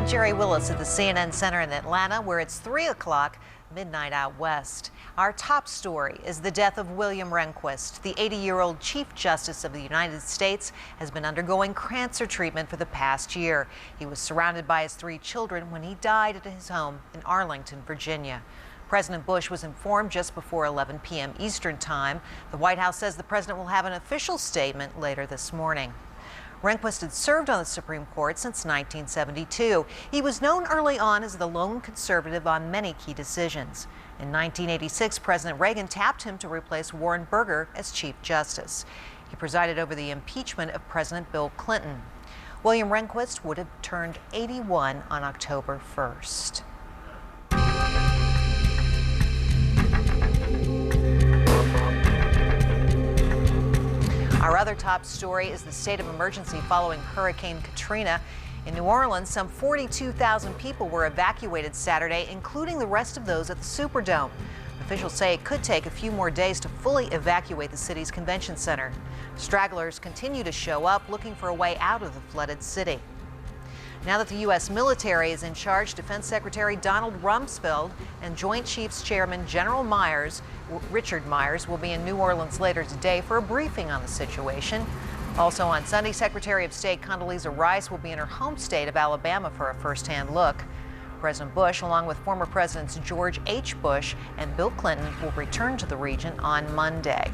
Jerry Willis at the CNN Center in Atlanta, where it's 3 o'clock, midnight out west. Our top story is the death of William Rehnquist. The 80-year-old Chief Justice of the United States has been undergoing cancer treatment for the past year. He was surrounded by his 3 children when he died at his home in Arlington, Virginia. President Bush was informed just before 11 p.m. Eastern Time. The White House says the president will have an official statement later this morning. Rehnquist had served on the Supreme Court since 1972. He was known early on as the lone conservative on many key decisions. In 1986, President Reagan tapped him to replace Warren Burger as Chief Justice. He presided over the impeachment of President Bill Clinton. William Rehnquist would have turned 81 on October 1st. Our other top story is the state of emergency following Hurricane Katrina. In New Orleans, some 42,000 people were evacuated Saturday, including the rest of those at the Superdome. Officials say it could take a few more days to fully evacuate the city's convention center. Stragglers continue to show up looking for a way out of the flooded city. Now that the U.S. military is in charge, Defense Secretary Donald Rumsfeld and Joint Chiefs Chairman Richard Myers will be in New Orleans later today for a briefing on the situation. Also on Sunday, Secretary of State Condoleezza Rice will be in her home state of Alabama for a first-hand look. President Bush, along with former Presidents George H. Bush and Bill Clinton, will return to the region on Monday.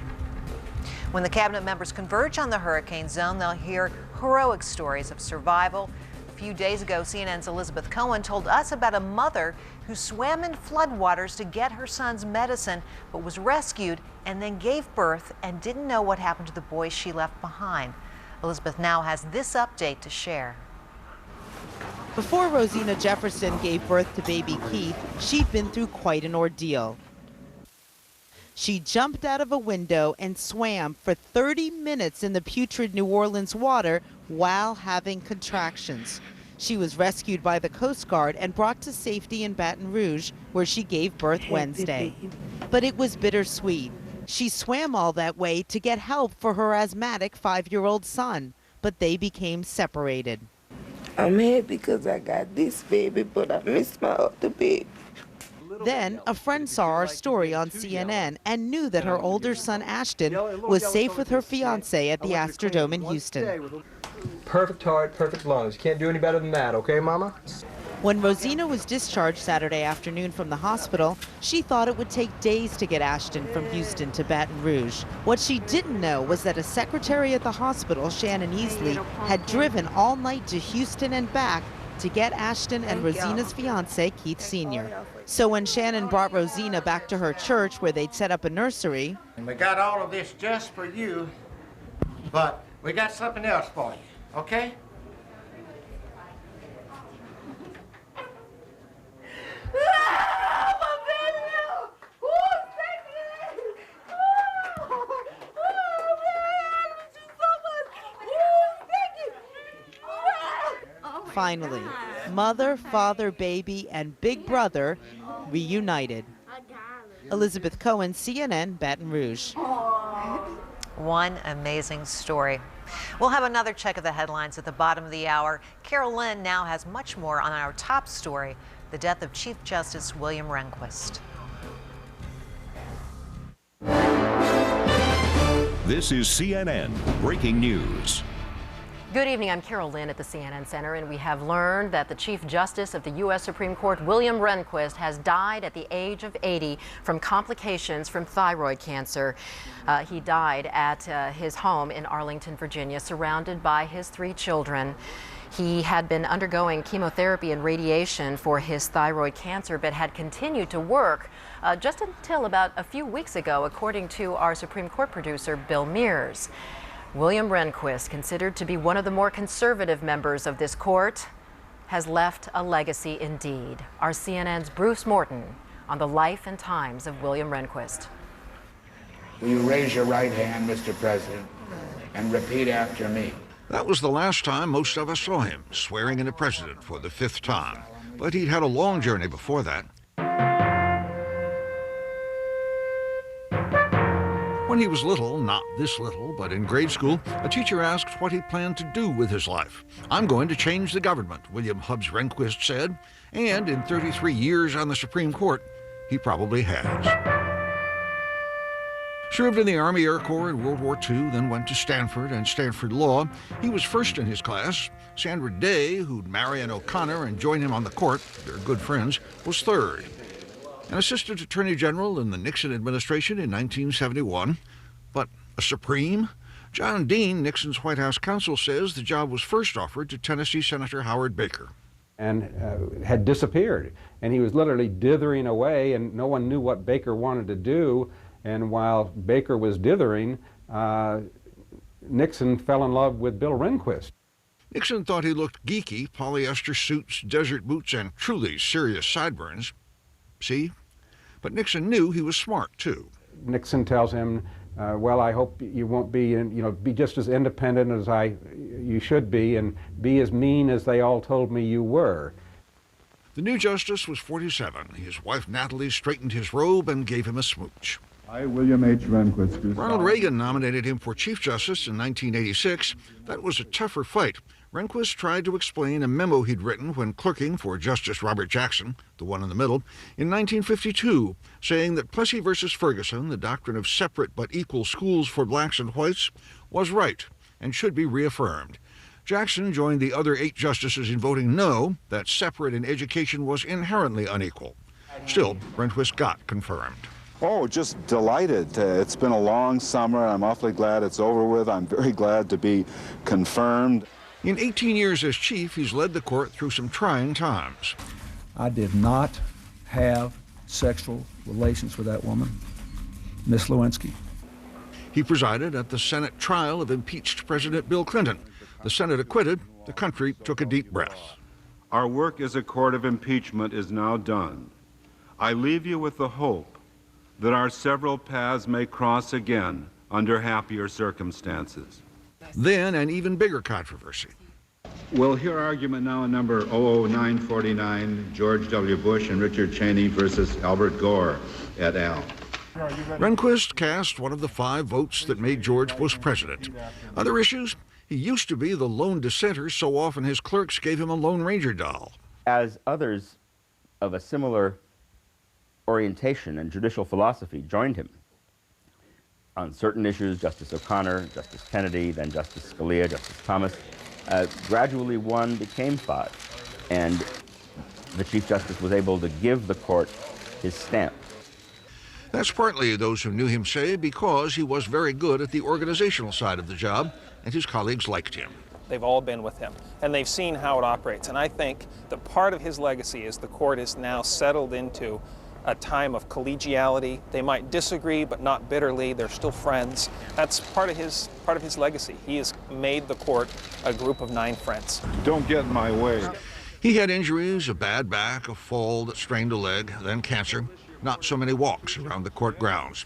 When the cabinet members converge on the hurricane zone, they'll hear heroic stories of survival. A few days ago, CNN's Elizabeth Cohen told us about a mother who swam in floodwaters to get her son's medicine, but was rescued and then gave birth and didn't know what happened to the boys she left behind. Elizabeth now has this update to share. Before Rosina Jefferson gave birth to baby Keith, she'd been through quite an ordeal. She jumped out of a window and swam for 30 minutes in the putrid New Orleans water while having contractions. She was rescued by the Coast Guard and brought to safety in Baton Rouge, where she gave birth Wednesday. But it was bittersweet. She swam all that way to get help for her asthmatic 5-year-old son, but they became separated. I'm happy because I got this baby, but I miss my other baby. Then, a friend saw our story on CNN and knew that her older son, Ashton, was safe with her fiancé at the Astrodome in Houston. Perfect heart, perfect lungs. Can't do any better than that, okay, Mama? When Rosina was discharged Saturday afternoon from the hospital, she thought it would take days to get Ashton from Houston to Baton Rouge. What she didn't know was that a secretary at the hospital, Shannon Easley, had driven all night to Houston and back to get Ashton and Rosina's fiancé, Keith Sr. So when Shannon brought Rosina back to her church where they'd set up a nursery, and we got all of this just for you, but we got something else for you, okay? finally, mother, father, baby, and big brother reunited. Elizabeth Cohen, CNN, Baton Rouge. One amazing story. We'll have another check of the headlines at the bottom of the hour. Carol Lynn now has much more on our top story, the death of Chief Justice William Rehnquist. This is CNN Breaking News. Good evening, I'm Carol Lynn at the CNN Center, and we have learned that the Chief Justice of the U.S. Supreme Court, William Rehnquist, has died at the age of 80 from complications from thyroid cancer. He died at his home in Arlington, Virginia, surrounded by his 3 children. He had been undergoing chemotherapy and radiation for his thyroid cancer, but had continued to work just until about a few weeks ago, according to our Supreme Court producer, Bill Mears. William Rehnquist, considered to be one of the more conservative members of this court, has left a legacy indeed. Our CNN's Bruce Morton on the life and times of William Rehnquist. Will you raise your right hand, Mr. President, and repeat after me? That was the last time most of us saw him, swearing in the president for the 5th time. But he'd had a long journey before that. When he was little, not this little, but in grade school, a teacher asked what he planned to do with his life. "I'm going to change the government," William Hubbs Rehnquist said. And in 33 years on the Supreme Court, he probably has. Served in the Army Air Corps in World War II, then went to Stanford and Stanford Law. He was first in his class. Sandra Day, who'd marry an O'Connor and join him on the court, they're good friends, was third. An assistant attorney general in the Nixon administration in 1971. But a Supreme? John Dean, Nixon's White House counsel, says the job was first offered to Tennessee Senator Howard Baker. And had disappeared. And he was literally dithering away, and no one knew what Baker wanted to do. And while Baker was dithering, Nixon fell in love with Bill Rehnquist. Nixon thought he looked geeky, polyester suits, desert boots, and truly serious sideburns. See? But Nixon knew he was smart, too. Nixon tells him, well, I hope you won't be, be just as independent as you should be, and be as mean as they all told me you were. The new justice was 47. His wife, Natalie, straightened his robe and gave him a smooch. I, William H. Rehnquist. Ronald Reagan nominated him for Chief Justice in 1986. That was a tougher fight. Rehnquist tried to explain a memo he'd written when clerking for Justice Robert Jackson, the one in the middle, in 1952, saying that Plessy versus Ferguson, the doctrine of separate but equal schools for blacks and whites, was right and should be reaffirmed. Jackson joined the other 8 justices in voting no, that separate in education was inherently unequal. Still, Rehnquist got confirmed. Oh, just delighted. It's been a long summer. I'm awfully glad it's over with. I'm very glad to be confirmed. In 18 years as chief, he's led the court through some trying times. I did not have sexual relations with that woman, Miss Lewinsky. He presided at the Senate trial of impeached President Bill Clinton. The Senate acquitted. The country took a deep breath. Our work as a court of impeachment is now done. I leave you with the hope that our several paths may cross again under happier circumstances. Then an even bigger controversy. We'll hear argument now in number 00949, George W. Bush and Richard Cheney versus Albert Gore et al. Rehnquist cast one of the 5 votes that made George Bush president. Other issues? He used to be the lone dissenter, so often his clerks gave him a Lone Ranger doll. As others of a similar orientation and judicial philosophy joined him on certain issues, Justice O'Connor, Justice Kennedy, then Justice Scalia, Justice Thomas, gradually 1 became 5, and the Chief Justice was able to give the court his stamp. That's partly, those who knew him say, because he was very good at the organizational side of the job, and his colleagues liked him. They've all been with him, and they've seen how it operates. And I think that part of his legacy is the court is now settled into a time of collegiality. They might disagree, but not bitterly. They're still friends. That's part of his legacy. He has made the court a group of 9 friends. Don't get in my way. He had injuries, a bad back, a fall that strained a leg, then cancer. Not so many walks around the court grounds.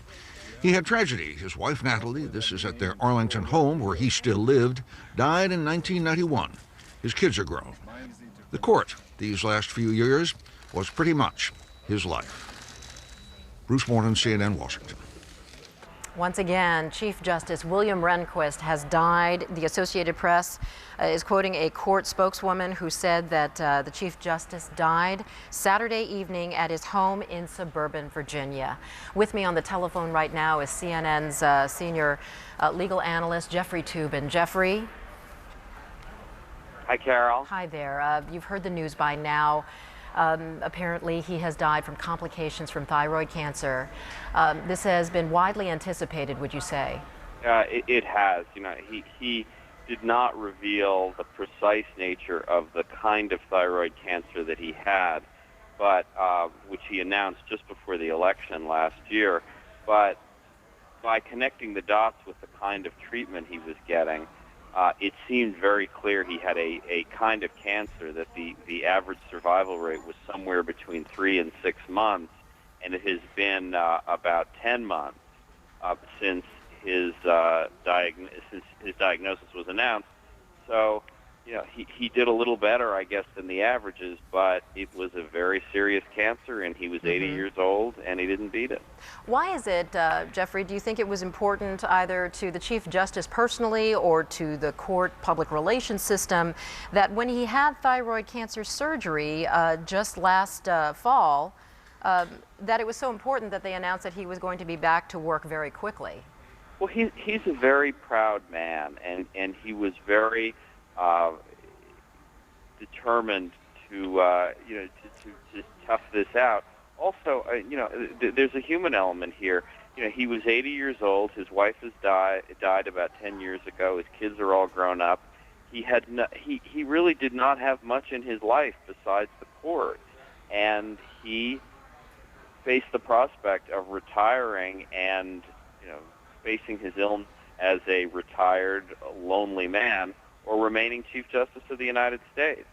He had tragedy. His wife, Natalie, this is at their Arlington home where he still lived, died in 1991. His kids are grown. The court, these last few years, was pretty much his life. Bruce Morton, CNN, Washington. Once again, Chief Justice William Rehnquist has died. The Associated Press is quoting a court spokeswoman who said that the Chief Justice died Saturday evening at his home in suburban Virginia. With me on the telephone right now is CNN's senior legal analyst, Jeffrey Toobin. Jeffrey? Hi, Carol. Hi there. You've heard the news by now. Apparently, he has died from complications from thyroid cancer. This has been widely anticipated, would you say? It has. You know, he did not reveal the precise nature of the kind of thyroid cancer that he had, but which he announced just before the election last year. But by connecting the dots with the kind of treatment he was getting, it seemed very clear he had a kind of cancer that the average survival rate was somewhere between 3 and 6 months, and it has been about 10 months since his diagnosis was announced. So, he did a little better, I guess, than the averages, but it was a very serious cancer, and he was 80 years old, and he didn't beat it. Why is it, Jeffrey, do you think it was important either to the Chief Justice personally or to the court public relations system that when he had thyroid cancer surgery just last fall, that it was so important that they announced that he was going to be back to work very quickly? Well, he's a very proud man, and he was very determined to tough this out. Also, there's a human element here. He was 80 years old. His wife has died about 10 years ago. His kids are all grown up. He really did not have much in his life besides the court, and he faced the prospect of retiring and facing his illness as a retired, lonely man, or remaining Chief Justice of the United States.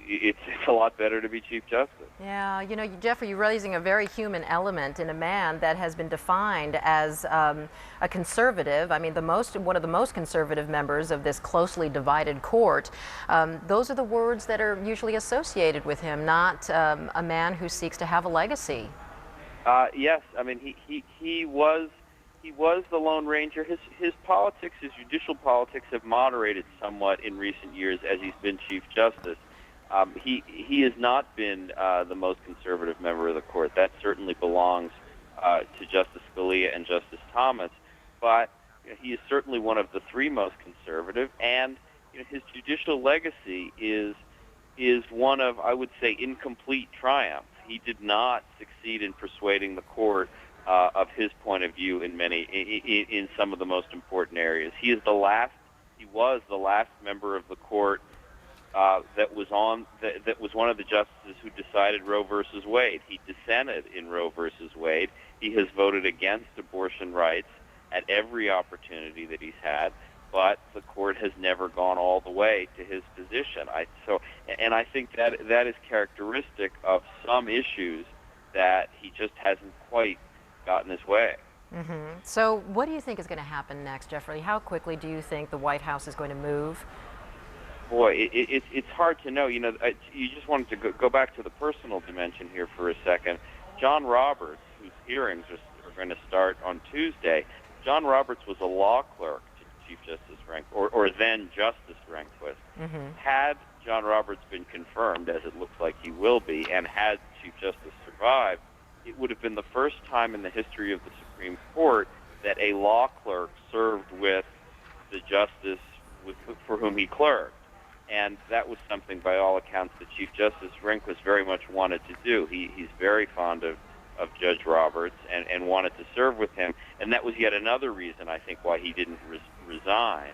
It's a lot better to be Chief Justice. Yeah, Jeffrey, you're raising a very human element in a man that has been defined as a conservative. I mean, one of the most conservative members of this closely divided court. Those are the words that are usually associated with him, not a man who seeks to have a legacy. Yes, I mean, he was the Lone Ranger. His politics, his judicial politics, have moderated somewhat in recent years as he's been Chief Justice. He has not been the most conservative member of the court. That certainly belongs to Justice Scalia and Justice Thomas. But he is certainly one of the three most conservative, and his judicial legacy is one of, I would say, incomplete triumph. He did not succeed in persuading the court of his point of view in some of the most important areas. He was the last member of the court that was one of the justices who decided Roe versus Wade. He dissented in Roe versus Wade. He has voted against abortion rights at every opportunity that he's had, but the court has never gone all the way to his position. I think that is characteristic of some issues that he just hasn't quite gotten his way. So what do you think is going to happen next, Jeffrey? How quickly do you think the White House is going to move? Boy, it's hard to know. You just wanted to go back to the personal dimension here for a second. John Roberts, whose hearings are going to start on Tuesday, John Roberts was a law clerk to Chief Justice Rehnquist, or then Justice Rehnquist. Had John Roberts been confirmed, as it looks like he will be, and had Chief Justice survived, it would have been the first time in the history of the Supreme Court that a law clerk served with the justice for whom he clerked. And that was something, by all accounts, that Chief Justice Rehnquist very much wanted to do. He's very fond of Judge Roberts and wanted to serve with him. And that was yet another reason, I think, why he didn't resign,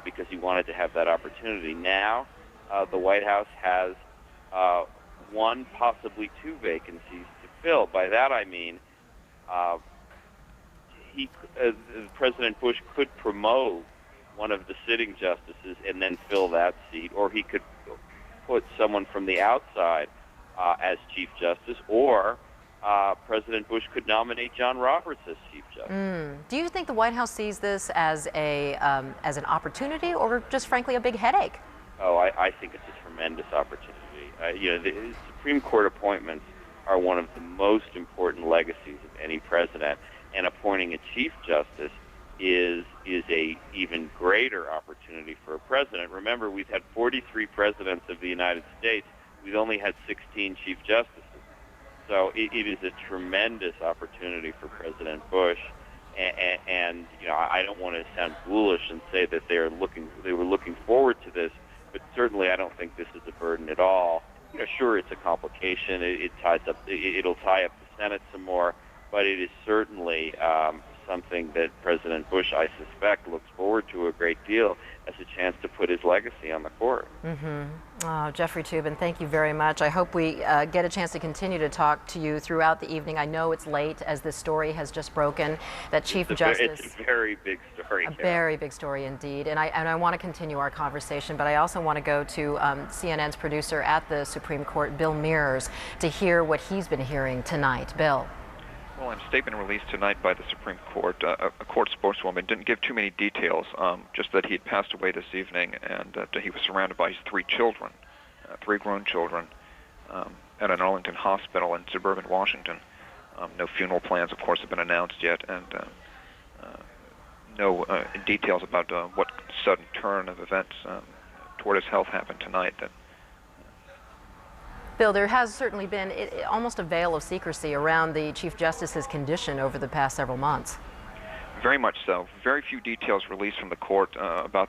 because he wanted to have that opportunity. Now, the White House has one, possibly two vacancies to fill. By that I mean President Bush could promote one of the sitting justices and then fill that seat, or he could put someone from the outside as Chief Justice, or President Bush could nominate John Roberts as Chief Justice. Do you think the White House sees this as an opportunity, or just frankly a big headache? Oh, I think it's a tremendous opportunity. The Supreme Court appointments are one of the most important legacies of any president, and appointing a Chief Justice is a even greater opportunity for a president. Remember, we've had 43 presidents of the United States. We've only had 16 Chief Justices. So it is a tremendous opportunity for President Bush. And I don't want to sound foolish and say that they were looking forward to this, but certainly I don't think this is a burden at all. Sure, it's a complication. It'll tie up the Senate some more, but it is certainly something that President Bush, I suspect, looks forward to a great deal as a chance to put his legacy on the court. Jeffrey Toobin, thank you very much. I hope we get a chance to continue to talk to you throughout the evening. I know it's late, as this story has just broken, that Chief Justice... It's a very big story. Very big story indeed. And I want to continue our conversation, but I also want to go to CNN's producer at the Supreme Court, Bill Mears, to hear what he's been hearing tonight. Bill. Well, in a statement released tonight by the Supreme Court, a court spokeswoman didn't give too many details, just that he had passed away this evening and that he was surrounded by his 3 children, 3 grown children, at an Arlington hospital in suburban Washington. No funeral plans, of course, have been announced yet, and no details about what sudden turn of events toward his health happened tonight. Bill, there has certainly been almost a veil of secrecy around the Chief Justice's condition over the past several months. Very much so. Very few details released from the court about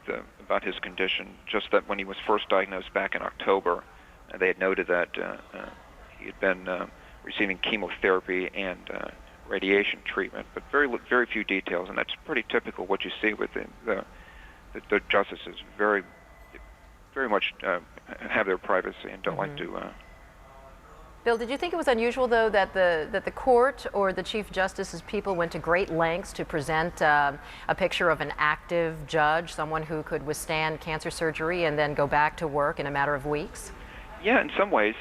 his condition. Just that when he was first diagnosed back in October, they had noted that he had been receiving chemotherapy and radiation treatment, but very few details, and that's pretty typical. What you see with the justices very much have their privacy and don't like to. Bill, did you think it was unusual, though, that the court or the Chief Justice's people went to great lengths to present a picture of an active judge, someone who could withstand cancer surgery and then go back to work in a matter of weeks? Yeah, in some ways.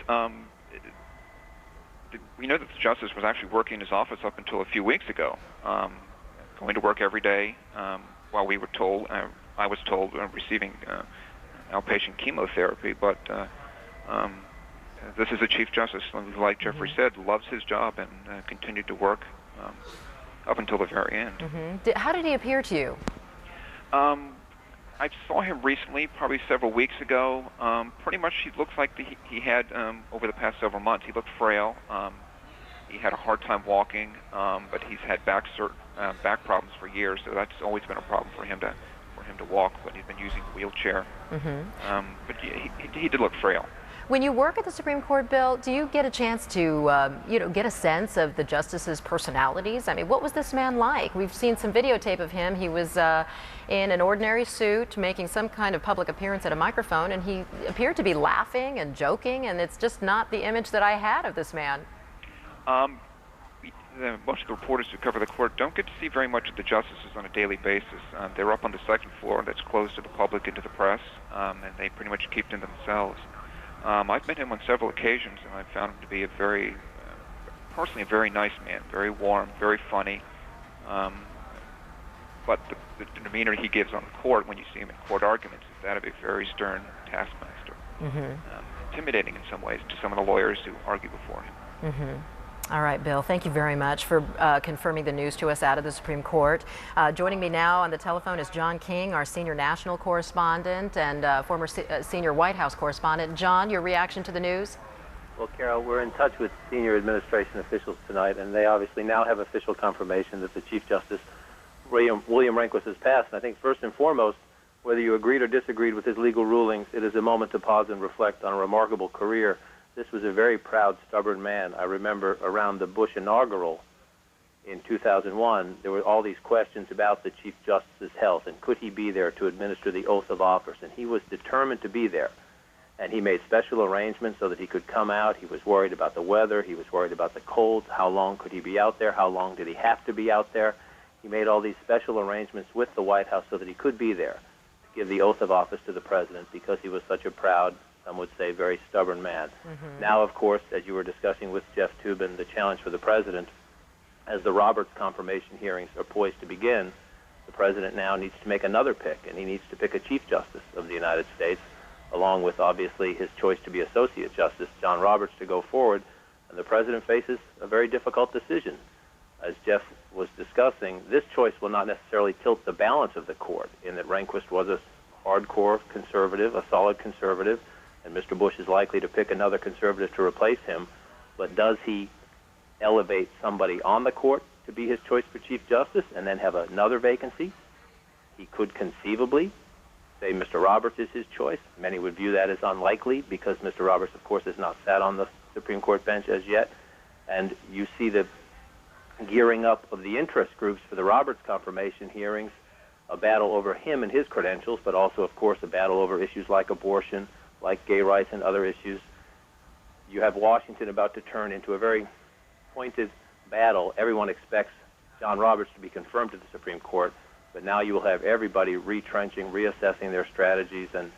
We know that the justice was actually working in his office up until a few weeks ago, going to work every day, while we were told, I was told, receiving outpatient chemotherapy, but this is a Chief Justice, like Jeffrey said, loves his job and continued to work up until the very end. How did he appear to you? I saw him recently, probably several weeks ago. Pretty much he looks like he had, over the past several months, he looked frail. He had a hard time walking, but he's had back problems for years, so that's always been a problem for him to walk, but he's been using a wheelchair. But he did look frail. When you work at the Supreme Court, Bill, do you get a chance to, get a sense of the justices' personalities? I mean, what was this man like? We've seen some videotape of him. He was in an ordinary suit, making some kind of public appearance at a microphone, and he appeared to be laughing and joking, and it's just not the image that I had of this man. Most of the reporters who cover the court don't get to see very much of the justices on a daily basis. They're up on the second floor that's closed to the public and to the press, and they pretty much keep to themselves. I've met him on several occasions, and I found him to be personally a very nice man, very warm, very funny. But the demeanor he gives on the court when you see him in court arguments is that of a very stern taskmaster. Intimidating in some ways to some of the lawyers who argue before him. All right, Bill, thank you very much for confirming the news to us out of the Supreme Court. Joining me now on the telephone is John King, our senior national correspondent and former senior White House correspondent. John, your reaction to the news? Well, Carol, we're in touch with senior administration officials tonight, and they obviously now have official confirmation that the Chief Justice, William Rehnquist, has passed. And I think first and foremost, whether you agreed or disagreed with his legal rulings, it is a moment to pause and reflect on a remarkable career. This was a very proud, stubborn man. I remember around the Bush inaugural in 2001, there were all these questions about the Chief Justice's health, and could he be there to administer the oath of office? And he was determined to be there. And he made special arrangements so that he could come out. He was worried about the weather. He was worried about the cold. How long could he be out there? How long did he have to be out there? He made all these special arrangements with the White House so that he could be there to give the oath of office to the president because he was such a proud, some would say, very stubborn man. Now, of course, as you were discussing with Jeff Toobin, the challenge for the president, as the Roberts confirmation hearings are poised to begin, the president now needs to make another pick, and he needs to pick a Chief Justice of the United States, along with, obviously, his choice to be Associate Justice, John Roberts, to go forward. And the president faces a very difficult decision. As Jeff was discussing, this choice will not necessarily tilt the balance of the court, in that Rehnquist was a hardcore conservative, a solid conservative, and Mr. Bush is likely to pick another conservative to replace him. But does he elevate somebody on the court to be his choice for Chief Justice and then have another vacancy? He could conceivably say Mr. Roberts is his choice. Many would view that as unlikely because Mr. Roberts, of course, has not sat on the Supreme Court bench as yet. And you see the gearing up of the interest groups for the Roberts confirmation hearings, a battle over him and his credentials, but also, of course, a battle over issues like abortion, like gay rights and other issues. You have Washington about to turn into a very pointed battle. Everyone expects John Roberts to be confirmed to the Supreme Court, but now you will have everybody retrenching, reassessing their strategies, and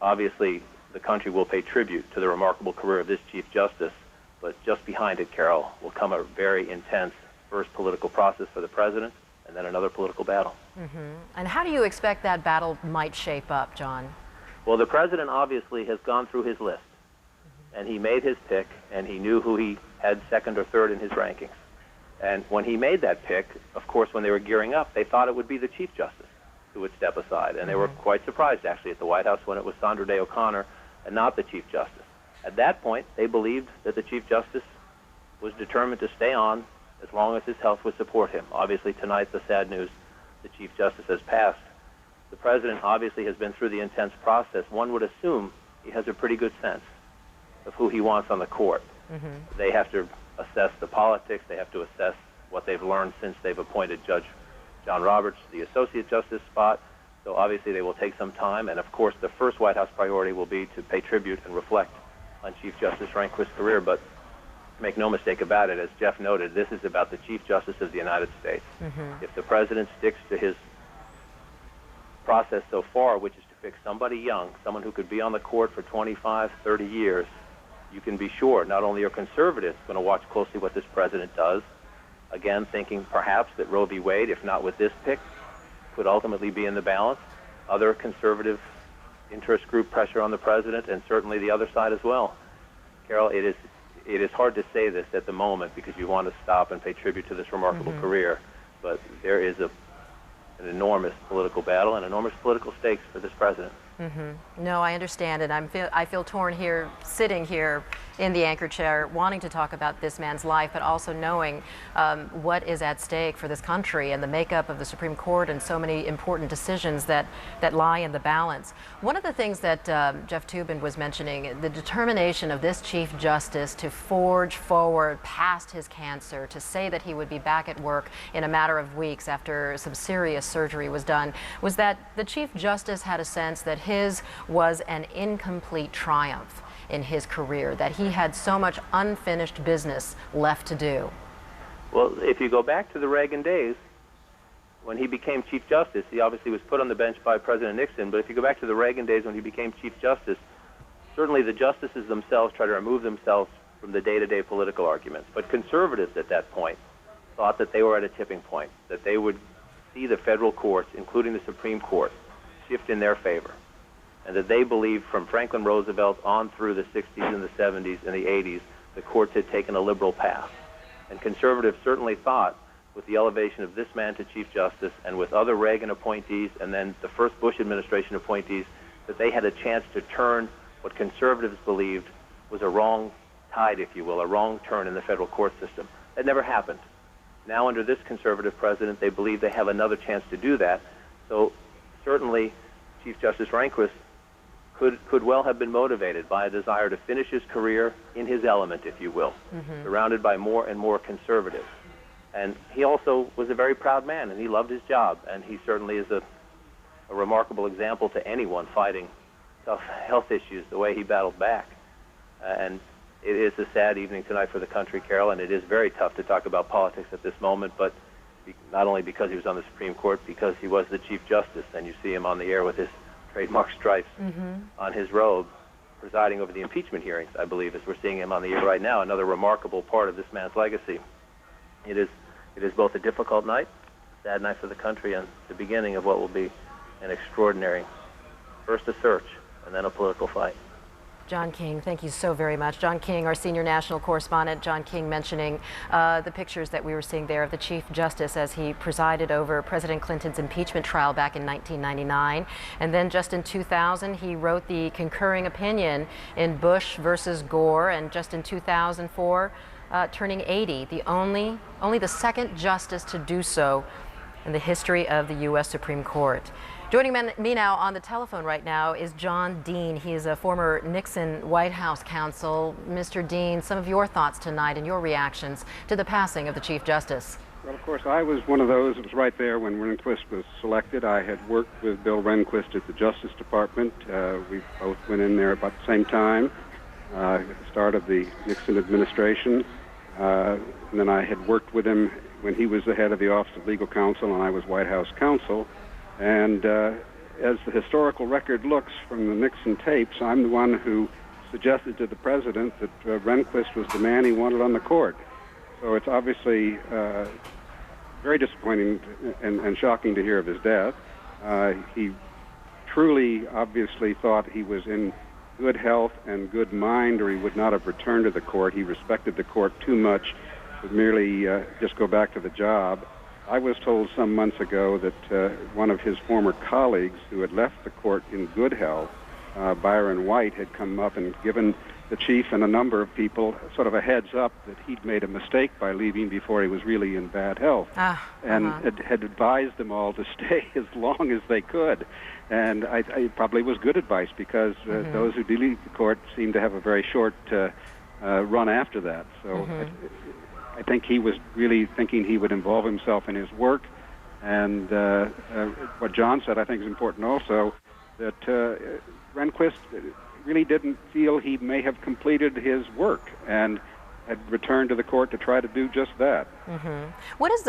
obviously the country will pay tribute to the remarkable career of this Chief Justice. But just behind it, Carol, will come a very intense first political process for the president, and then another political battle. And how do you expect that battle might shape up, John? Well, the president obviously has gone through his list, and he made his pick, and he knew who he had second or third in his rankings. And when he made that pick, of course, when they were gearing up, they thought it would be the Chief Justice who would step aside. And they were quite surprised, actually, at the White House when it was Sandra Day O'Connor and not the Chief Justice. At that point, they believed that the Chief Justice was determined to stay on as long as his health would support him. Obviously, tonight, the sad news, the Chief Justice has passed. The president obviously has been through the intense process. One would assume he has a pretty good sense of who he wants on the court. They have to assess the politics. They have to assess what they've learned since they've appointed Judge John Roberts to the Associate Justice spot. So obviously they will take some time. And of course, the first White House priority will be to pay tribute and reflect on Chief Justice Rehnquist's career. But make no mistake about it, as Jeff noted, this is about the Chief Justice of the United States. If the president sticks to his process so far, which is to pick somebody young, someone who could be on the court for 25, 30 years, you can be sure not only are conservatives going to watch closely what this president does, again thinking perhaps that Roe v. Wade, if not with this pick, could ultimately be in the balance. Other conservative interest group pressure on the president, and certainly the other side as well. Carol, it is hard to say this at the moment because you want to stop and pay tribute to this remarkable career, but there is an enormous political battle and enormous political stakes for this president. No, I understand, and I feel torn here, sitting here in the anchor chair, wanting to talk about this man's life, but also knowing what is at stake for this country and the makeup of the Supreme Court and so many important decisions that lie in the balance. One of the things that Jeff Toobin was mentioning, the determination of this Chief Justice to forge forward past his cancer, to say that he would be back at work in a matter of weeks after some serious surgery was done, was that the Chief Justice had a sense that his was an incomplete triumph in his career, that he had so much unfinished business left to do. Well, if you go back to the Reagan days, when he became Chief Justice, he obviously was put on the bench by President Nixon, but if you go back to the Reagan days when he became Chief Justice, certainly the justices themselves try to remove themselves from the day-to-day political arguments. But conservatives at that point thought that they were at a tipping point, that they would see the federal courts, including the Supreme Court, shift in their favor, and that they believed from Franklin Roosevelt on through the 60s and the 70s and the 80s, the courts had taken a liberal path. And conservatives certainly thought, with the elevation of this man to Chief Justice and with other Reagan appointees and then the first Bush administration appointees, that they had a chance to turn what conservatives believed was a wrong tide, if you will, a wrong turn in the federal court system. That never happened. Now under this conservative president, they believe they have another chance to do that. So certainly Chief Justice Rehnquist could well have been motivated by a desire to finish his career in his element, if you will, surrounded by more and more conservatives. And he also was a very proud man, and he loved his job, and he certainly is a remarkable example to anyone fighting tough health issues the way he battled back. And it is a sad evening tonight for the country, Carol, and it is very tough to talk about politics at this moment, but not only because he was on the Supreme Court, because he was the Chief Justice, and you see him on the air with his trademark stripes on his robe, presiding over the impeachment hearings, I believe, as we're seeing him on the air right now, another remarkable part of this man's legacy. It is both a difficult night, a sad night for the country, and the beginning of what will be an extraordinary, first a search, and then a political fight. John King, thank you so very much. John King, our senior national correspondent. John King mentioning the pictures that we were seeing there of the Chief Justice as he presided over President Clinton's impeachment trial back in 1999. And then just in 2000, he wrote the concurring opinion in Bush versus Gore. And just in 2004, turning 80, only the second justice to do so in the history of the U.S. Supreme Court. Joining me now on the telephone right now is John Dean. He is a former Nixon White House counsel. Mr. Dean, some of your thoughts tonight and your reactions to the passing of the Chief Justice. Well, of course, I was one of those that was right there when Rehnquist was selected. I had worked with Bill Rehnquist at the Justice Department. We both went in there about the same time, at the start of the Nixon administration. And then I had worked with him when he was the head of the Office of Legal Counsel and I was White House counsel. And as the historical record looks from the Nixon tapes, I'm the one who suggested to the president that Rehnquist was the man he wanted on the court. So it's obviously very disappointing and shocking to hear of his death. He truly, obviously thought he was in good health and good mind, or he would not have returned to the court. He respected the court too much to merely just go back to the job. I was told some months ago that one of his former colleagues who had left the court in good health, Byron White, had come up and given the chief and a number of people sort of a heads up that he'd made a mistake by leaving before he was really in bad health, and had advised them all to stay as long as they could. And I probably was good advice, because those who leave the court seem to have a very short run after that. So I think he was really thinking he would involve himself in his work. And what John said, I think, is important also, that Rehnquist really didn't feel he may have completed his work and had returned to the court to try to do just that. What is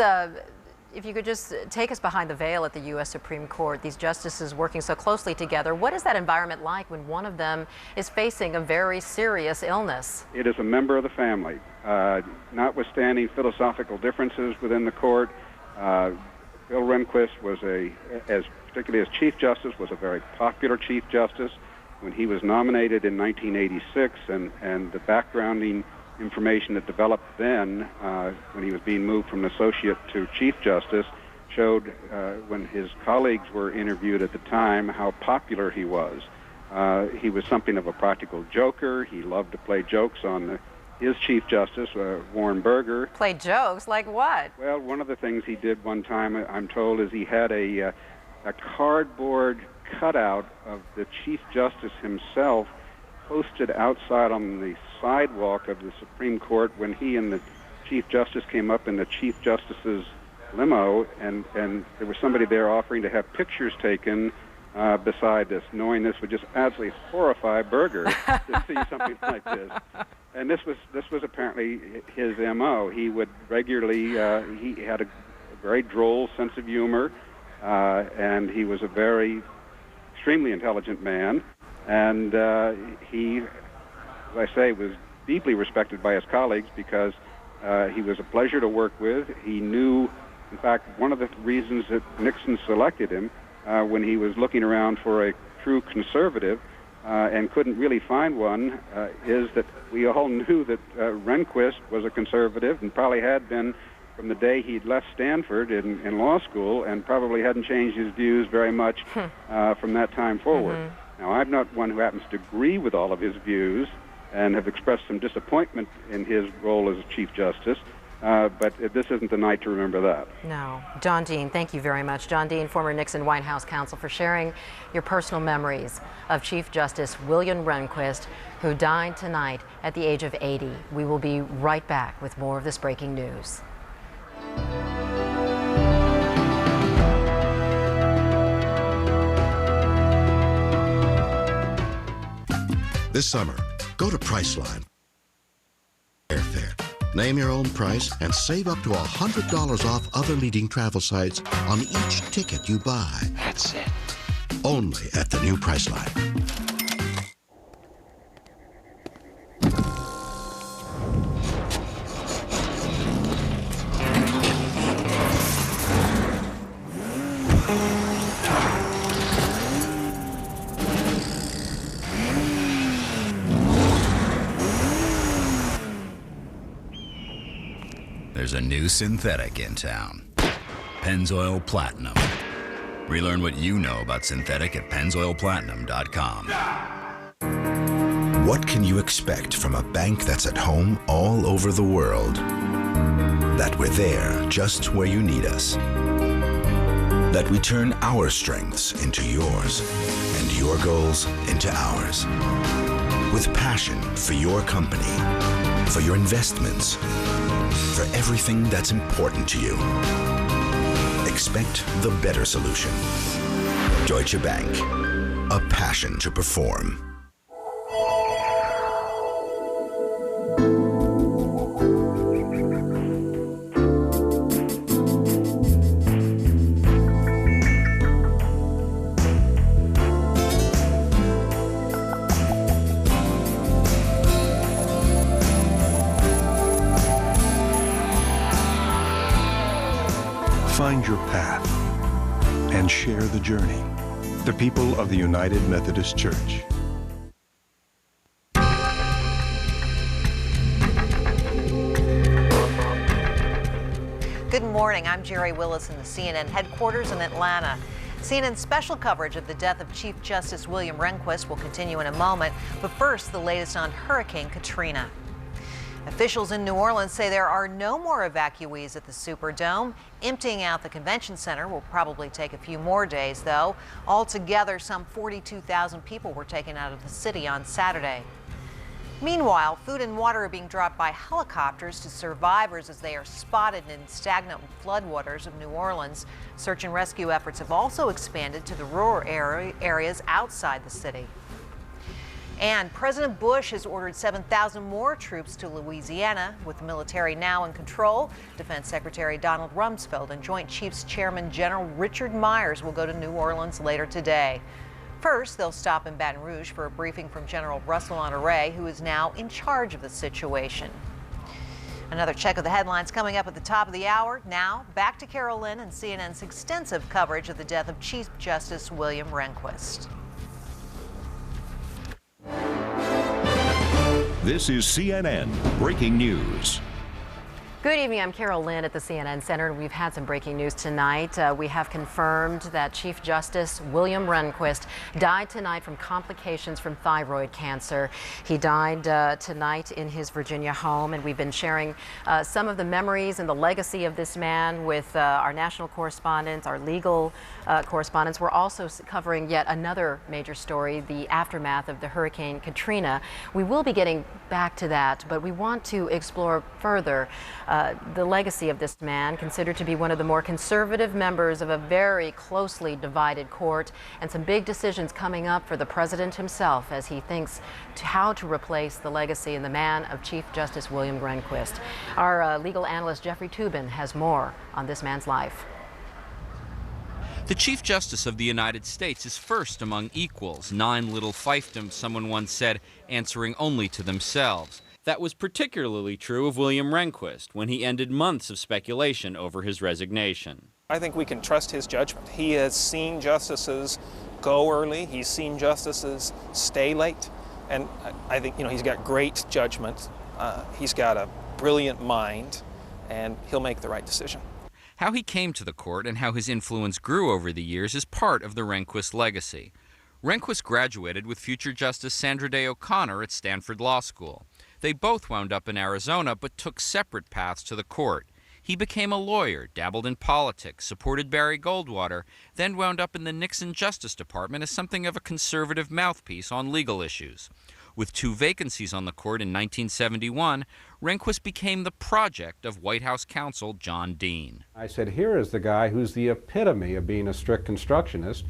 if you could just take us behind the veil at the U.S. Supreme Court, these justices working so closely together, what is that environment like when one of them is facing a very serious illness? It is a member of the family. Notwithstanding philosophical differences within the court, Bill Rehnquist was particularly as Chief Justice, was a very popular Chief Justice. When he was nominated in 1986, and the backgrounding information that developed then, when he was being moved from associate to Chief Justice, showed when his colleagues were interviewed at the time how popular he was. He was something of a practical joker. He loved to play jokes on his Chief Justice, Warren Burger. Play jokes? Like what? Well, one of the things he did one time, I'm told, is he had a cardboard cutout of the Chief Justice himself posted outside on the sidewalk of the Supreme Court when he and the Chief Justice came up in the Chief Justice's limo, and there was somebody there offering to have pictures taken beside this, knowing this would just absolutely horrify Berger to see something like this. And this was apparently his M.O. He would regularly, he had a very droll sense of humor, and he was a very extremely intelligent man, and he, as I say, was deeply respected by his colleagues because he was a pleasure to work with. He knew, in fact, one of the reasons that Nixon selected him when he was looking around for a true conservative and couldn't really find one is that we all knew that Rehnquist was a conservative and probably had been from the day he'd left Stanford in law school, and probably hadn't changed his views very much from that time forward. Now, I'm not one who happens to agree with all of his views and have expressed some disappointment in his role as Chief Justice, but this isn't the night to remember that. No. John Dean, thank you very much. John Dean, former Nixon White House counsel, for sharing your personal memories of Chief Justice William Rehnquist, who died tonight at the age of 80. We will be right back with more of this breaking news. This summer, go to Priceline. Airfare. Name your own price and save up to $100 off other leading travel sites on each ticket you buy. That's it. Only at the new Priceline. There's a new synthetic in town, Pennzoil Platinum. Relearn what you know about synthetic at pennzoilplatinum.com. What can you expect from a bank that's at home all over the world? That we're there just where you need us. That we turn our strengths into yours and your goals into ours. With passion for your company, for your investments, for everything that's important to you. Expect the better solution. Deutsche Bank, a passion to perform. your path and share the journey. The people of the United Methodist Church. Good morning. I'm Jerry Willis in the CNN headquarters in Atlanta. CNN's special coverage of the death of Chief Justice William Rehnquist will continue in a moment, but first, the latest on Hurricane Katrina. Officials in New Orleans say there are no more evacuees at the Superdome. Emptying out the convention center will probably take a few more days, though. Altogether, some 42,000 people were taken out of the city on Saturday. Meanwhile, food and water are being dropped by helicopters to survivors as they are spotted in stagnant floodwaters of New Orleans. Search and rescue efforts have also expanded to the rural areas outside the city. And President Bush has ordered 7,000 more troops to Louisiana. With the military now in control, Defense Secretary Donald Rumsfeld and Joint Chiefs Chairman General Richard Myers will go to New Orleans later today. First, they'll stop in Baton Rouge for a briefing from General Russell Honore, who is now in charge of the situation. Another check of the headlines coming up at the top of the hour. Now, back to Carol Lynn and CNN's extensive coverage of the death of Chief Justice William Rehnquist. This is CNN Breaking News. Good evening. I'm Carol Lynn at the CNN Center, and we've had some breaking news tonight. We have confirmed that Chief Justice William Rehnquist died tonight from complications from thyroid cancer. He died tonight in his Virginia home, and we've been sharing some of the memories and the legacy of this man with our national correspondents, our legal correspondents. We're also covering yet another major story, the aftermath of the Hurricane Katrina. We will be getting back to that, but we want to explore further the legacy of this man, considered to be one of the more conservative members of a very closely divided court, and some big decisions coming up for the president himself as he thinks how to replace the legacy and the man of Chief Justice William Rehnquist. Our legal analyst Jeffrey Toobin has more on this man's life. The Chief Justice of the United States is first among equals, 9 little fiefdoms, someone once said, answering only to themselves. That was particularly true of William Rehnquist when he ended months of speculation over his resignation. I think we can trust his judgment. He has seen justices go early. He's seen justices stay late. And I think, he's got great judgment. He's got a brilliant mind, and he'll make the right decision. How he came to the court and how his influence grew over the years is part of the Rehnquist legacy. Rehnquist graduated with future Justice Sandra Day O'Connor at Stanford Law School. They both wound up in Arizona, but took separate paths to the court. He became a lawyer, dabbled in politics, supported Barry Goldwater, then wound up in the Nixon Justice Department as something of a conservative mouthpiece on legal issues. With 2 vacancies on the court in 1971, Rehnquist became the project of White House counsel John Dean. I said, here is the guy who's the epitome of being a strict constructionist.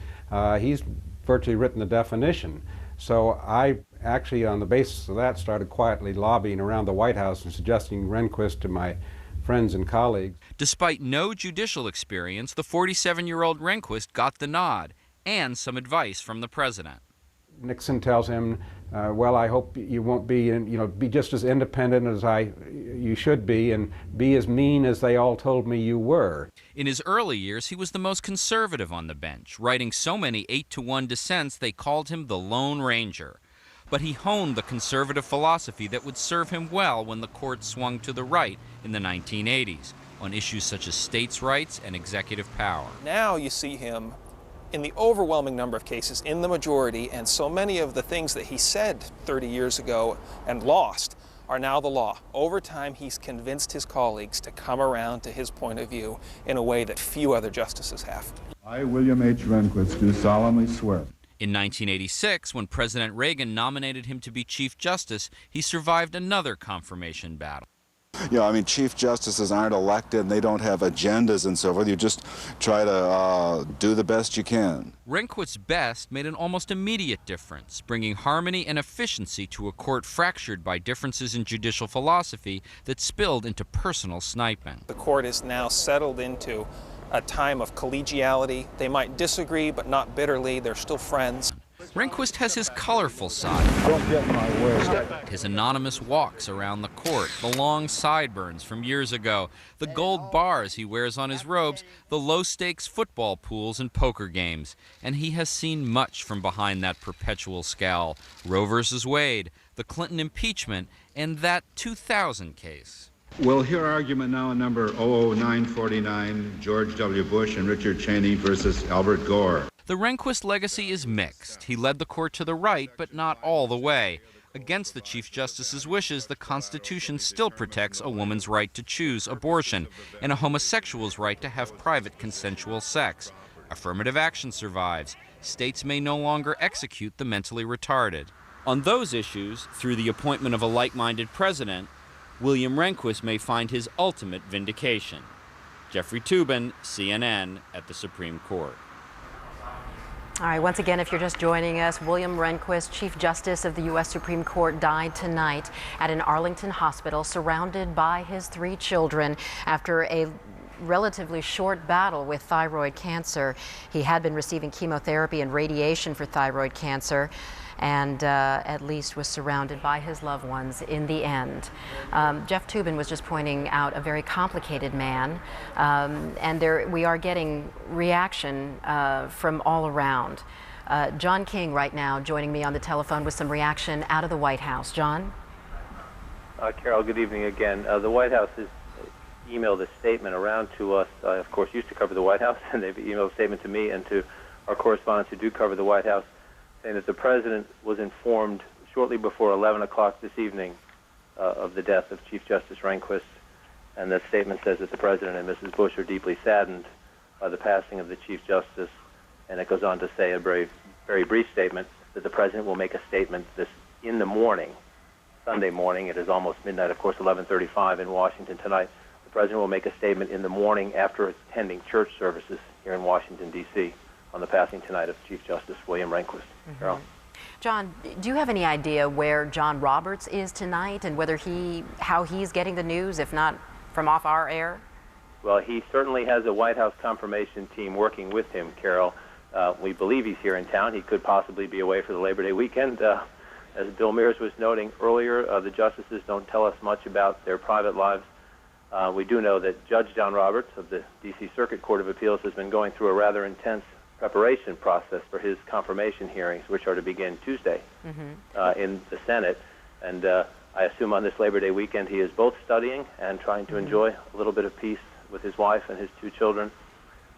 He's virtually written the definition. So I actually, on the basis of that, started quietly lobbying around the White House and suggesting Rehnquist to my friends and colleagues. Despite no judicial experience, the 47-year-old Rehnquist got the nod and some advice from the president. Nixon tells him, well, I hope you won't be, be just as independent as you should be, and be as mean as they all told me you were. In his early years, he was the most conservative on the bench, writing so many 8-to-1 dissents they called him the Lone Ranger. But he honed the conservative philosophy that would serve him well when the court swung to the right in the 1980s on issues such as states' rights and executive power. Now you see him in the overwhelming number of cases, in the majority, and so many of the things that he said 30 years ago and lost are now the law. Over time, he's convinced his colleagues to come around to his point of view in a way that few other justices have. I, William H. Rehnquist, do solemnly swear. In 1986, when President Reagan nominated him to be Chief Justice, he survived another confirmation battle. Chief justices aren't elected and they don't have agendas and so forth. You just try to do the best you can. Rehnquist's best made an almost immediate difference, bringing harmony and efficiency to a court fractured by differences in judicial philosophy that spilled into personal sniping. The court is now settled into a time of collegiality. They might disagree, but not bitterly. They're still friends. Rehnquist has his colorful side. Don't get in my way. His anonymous walks around the court, the long sideburns from years ago, the gold bars he wears on his robes, the low-stakes football pools and poker games. And he has seen much from behind that perpetual scowl. Roe versus Wade, the Clinton impeachment, and that 2000 case. We'll hear argument now on number 00949, George W. Bush and Richard Cheney versus Albert Gore. The Rehnquist legacy is mixed. He led the court to the right, but not all the way. Against the Chief Justice's wishes, the Constitution still protects a woman's right to choose abortion and a homosexual's right to have private consensual sex. Affirmative action survives. States may no longer execute the mentally retarded. On those issues, through the appointment of a like-minded president, William Rehnquist may find his ultimate vindication. Jeffrey Toobin, CNN, at the Supreme Court. All right, once again, if you're just joining us, William Rehnquist, Chief Justice of the U.S. Supreme Court, died tonight at an Arlington hospital surrounded by his 3 children after a relatively short battle with thyroid cancer. He had been receiving chemotherapy and radiation for thyroid cancer, and at least was surrounded by his loved ones in the end. Jeff Toobin was just pointing out a very complicated man, and we are getting reaction from all around. John King right now joining me on the telephone with some reaction out of the White House. John? Carol, good evening again. The White House has emailed a statement around to us. I, of course, used to cover the White House, and they've emailed a statement to me and to our correspondents who do cover the White House, saying that the President was informed shortly before 11 o'clock this evening of the death of Chief Justice Rehnquist. And that statement says that the President and Mrs. Bush are deeply saddened by the passing of the Chief Justice. And it goes on to say, a very, very brief statement, that the President will make a statement in the morning, Sunday morning. It is almost midnight, of course, 11:35 in Washington tonight. The President will make a statement in the morning after attending church services here in Washington, D.C., on the passing tonight of Chief Justice William Rehnquist. Carol? John, do you have any idea where John Roberts is tonight and how he's getting the news, if not from off our air? Well, he certainly has a White House confirmation team working with him, Carol. We believe he's here in town. He could possibly be away for the Labor Day weekend. As Bill Mears was noting earlier, the justices don't tell us much about their private lives. We do know that Judge John Roberts of the D.C. Circuit Court of Appeals has been going through a rather intense preparation process for his confirmation hearings, which are to begin Tuesday in the Senate. And I assume on this Labor Day weekend he is both studying and trying to enjoy a little bit of peace with his wife and his 2 children.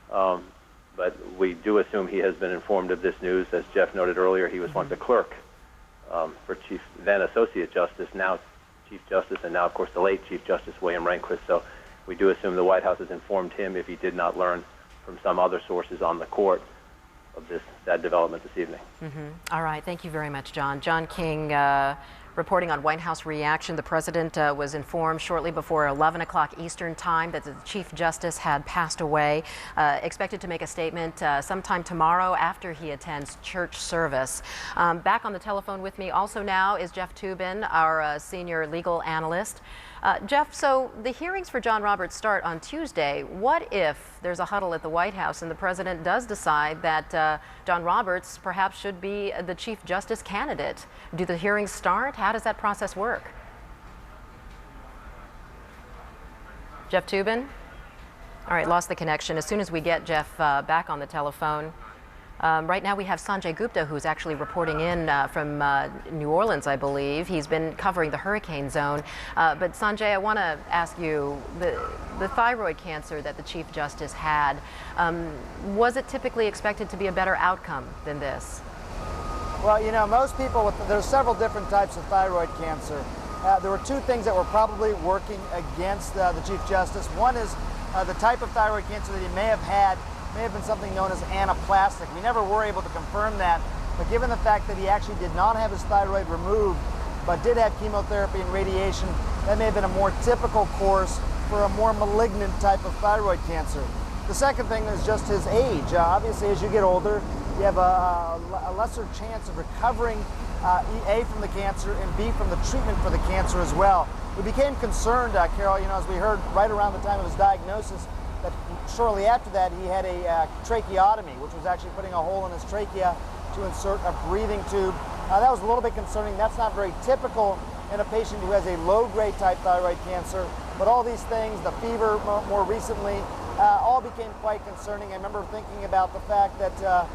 But we do assume he has been informed of this news. As Jeff noted earlier, he was once a clerk for then Associate Justice, now Chief Justice, and now, of course, the late Chief Justice William Rehnquist. So we do assume the White House has informed him, if he did not learn from some other sources on the court, of that development this evening. All right, thank you very much, John. John King reporting on White House reaction. The President was informed shortly before 11 o'clock Eastern Time that the Chief Justice had passed away. Expected to make a statement sometime tomorrow after he attends church service. Back on the telephone with me also now is Jeff Toobin, our senior legal analyst. Jeff, so the hearings for John Roberts start on Tuesday. What if there's a huddle at the White House and the President does decide that John Roberts perhaps should be the Chief Justice candidate? Do the hearings start? How does that process work? Jeff Toobin? All right, lost the connection. As soon as we get Jeff back on the telephone. Right now we have Sanjay Gupta, who's actually reporting in from New Orleans, I believe. He's been covering the hurricane zone. But Sanjay, I want to ask you, the thyroid cancer that the Chief Justice had, was it typically expected to be a better outcome than this? Well, you know, most people, there's several different types of thyroid cancer. There were 2 things that were probably working against the Chief Justice. One is the type of thyroid cancer that he may have been something known as anaplastic. We never were able to confirm that, but given the fact that he actually did not have his thyroid removed, but did have chemotherapy and radiation, that may have been a more typical course for a more malignant type of thyroid cancer. The second thing is just his age. Obviously, as you get older, you have a lesser chance of recovering A, from the cancer, and B, from the treatment for the cancer as well. We became concerned, Carol, you know, as we heard right around the time of his diagnosis, that shortly after that he had a tracheotomy, which was actually putting a hole in his trachea to insert a breathing tube. That was a little bit concerning. That's not very typical in a patient who has a low-grade type thyroid cancer. But all these things, the fever more recently, all became quite concerning. I remember thinking about the fact that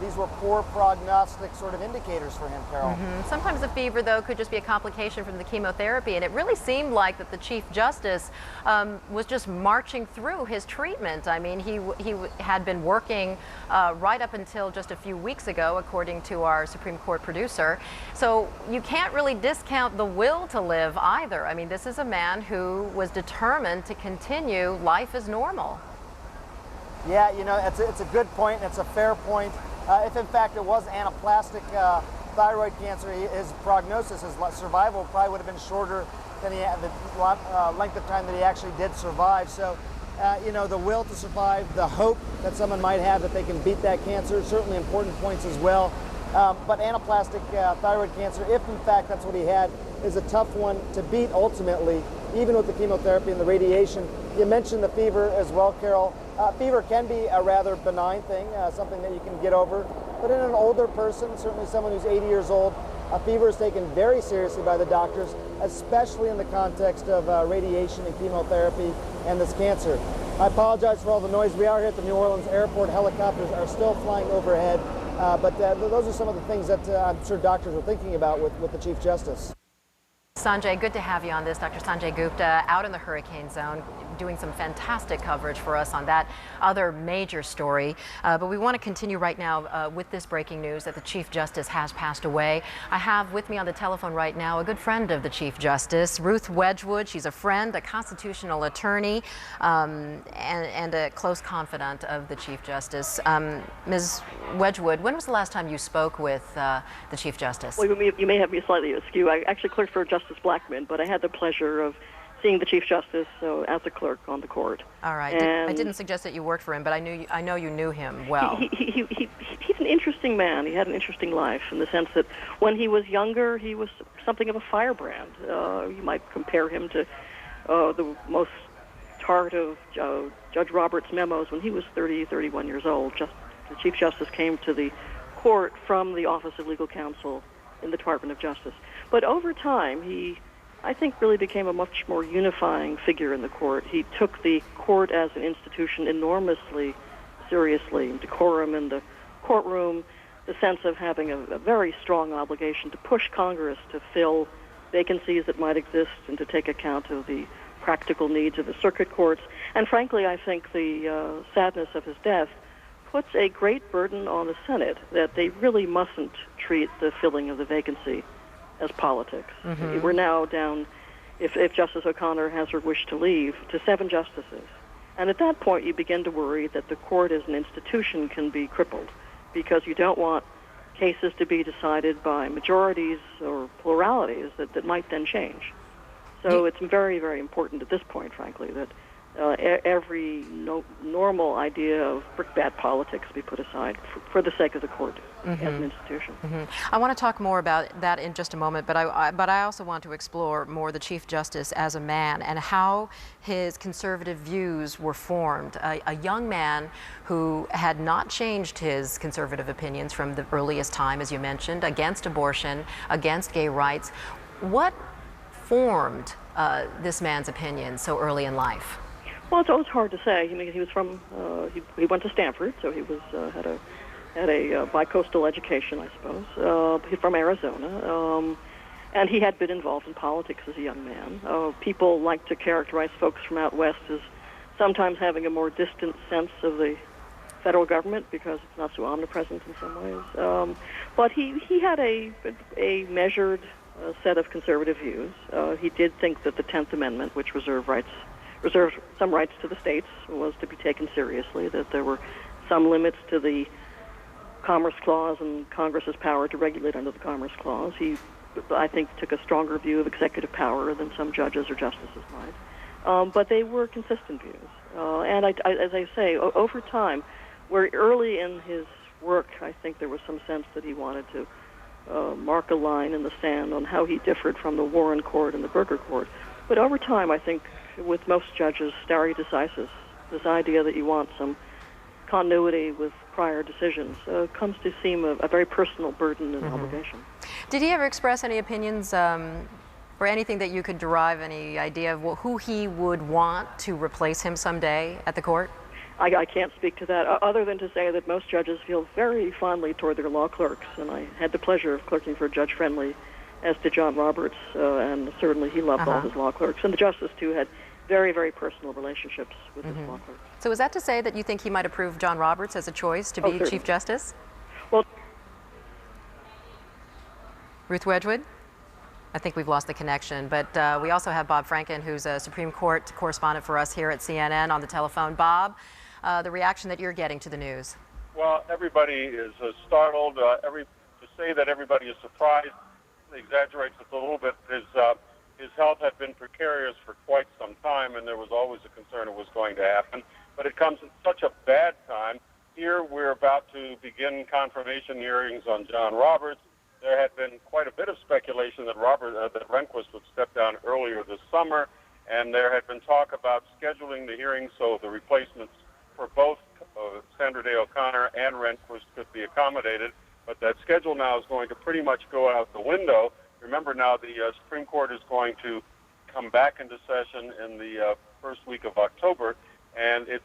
these were poor prognostic sort of indicators for him, Carol. Sometimes the fever, though, could just be a complication from the chemotherapy, and it really seemed like that the Chief Justice was just marching through his treatment. I mean, he had been working right up until just a few weeks ago, according to our Supreme Court producer. So you can't really discount the will to live either. I mean, this is a man who was determined to continue life as normal. Yeah, you know, it's a good point, and it's a fair point. If in fact it was anaplastic thyroid cancer, his prognosis, his survival probably would have been shorter than the length of time that he actually did survive. So, you know, the will to survive, the hope that someone might have that they can beat that cancer, certainly important points as well. But anaplastic thyroid cancer, if in fact that's what he had, is a tough one to beat ultimately, even with the chemotherapy and the radiation. You mentioned the fever as well, Carol. Fever can be a rather benign thing, something that you can get over. But in an older person, certainly someone who's 80 years old, a fever is taken very seriously by the doctors, especially in the context of radiation and chemotherapy and this cancer. I apologize for all the noise. We are here at the New Orleans airport. Helicopters are still flying overhead. But those are some of the things that I'm sure doctors are thinking about with the Chief Justice. Sanjay, good to have you on this. Dr. Sanjay Gupta out in the hurricane zone doing some fantastic coverage for us on that other major story. But we want to continue right now with this breaking news that the Chief Justice has passed away. I have with me on the telephone right now a good friend of the Chief Justice, Ruth Wedgwood. She's a friend, a constitutional attorney, and a close confidant of the Chief Justice. Ms. Wedgwood, when was the last time you spoke with the Chief Justice? Well, you may have me slightly askew. I actually clerked for Justice Blackmun, but I had the pleasure of seeing the Chief Justice as a clerk on the court. All right. I didn't suggest that you worked for him, but I know you knew him well. He's an interesting man. He had an interesting life in the sense that when he was younger, he was something of a firebrand. You might compare him to the most tart of Judge Roberts' memos when he was 30, 31 years old. The Chief Justice came to the court from the Office of Legal Counsel in the Department of Justice. But over time, he, I think, really became a much more unifying figure in the court. He took the court as an institution enormously seriously, decorum in the courtroom, the sense of having a very strong obligation to push Congress to fill vacancies that might exist and to take account of the practical needs of the circuit courts. And frankly, I think the sadness of his death puts a great burden on the Senate that they really mustn't treat the filling of the vacancy as politics. We're now down, if Justice O'Connor has her wish to leave, to 7 justices. And at that point, you begin to worry that the court as an institution can be crippled because you don't want cases to be decided by majorities or pluralities that might then change. So it's very, very important at this point, frankly, that every normal idea of brickbat politics be put aside for the sake of the court as an institution. I want to talk more about that in just a moment, but I also want to explore more the Chief Justice as a man and how his conservative views were formed. A young man who had not changed his conservative opinions from the earliest time, as you mentioned, against abortion, against gay rights. What formed this man's opinion so early in life? Well, it's always hard to say. I mean, he was from he went to Stanford, so he was had a bi-coastal education, I suppose. He's from Arizona, and he had been involved in politics as a young man. People like to characterize folks from out west as sometimes having a more distant sense of the federal government because it's not so omnipresent in some ways. But he had a measured set of conservative views. He did think that the 10th Amendment, which reserved some rights to the states, was to be taken seriously, that there were some limits to the Commerce Clause and Congress's power to regulate under the Commerce Clause. He, I think, took a stronger view of executive power than some judges or justices might. But they were consistent views. And as I say, over time, where early in his work, I think there was some sense that he wanted to mark a line in the sand on how he differed from the Warren Court and the Burger Court. But over time, I think, with most judges, stare decisis, this idea that you want some continuity with prior decisions comes to seem a very personal burden and obligation. Did he ever express any opinions or anything that you could derive any idea of who he would want to replace him someday at the court? I can't speak to that other than to say that most judges feel very fondly toward their law clerks, and I had the pleasure of clerking for Judge Friendly, as did John Roberts, and certainly he loved all his law clerks. And the justice, too, had very, very personal relationships with his law clerks. So is that to say that you think he might approve John Roberts as a choice to be certainly. Chief Justice? Well, Ruth Wedgwood? I think we've lost the connection, but we also have Bob Franken, who's a Supreme Court correspondent for us here at CNN, on the telephone. Bob, the reaction that you're getting to the news. Well, everybody is startled. To say that everybody is surprised exaggerates it a little bit. His health had been precarious for quite some time, and there was always a concern it was going to happen. But it comes at such a bad time. Here we're about to begin confirmation hearings on John Roberts. There had been quite a bit of speculation that Rehnquist would step down earlier this summer, and there had been talk about scheduling the hearings so the replacements for both Sandra Day O'Connor and Rehnquist could be accommodated. But that schedule now is going to pretty much go out the window. Remember now the Supreme Court is going to come back into session in the first week of October, and it's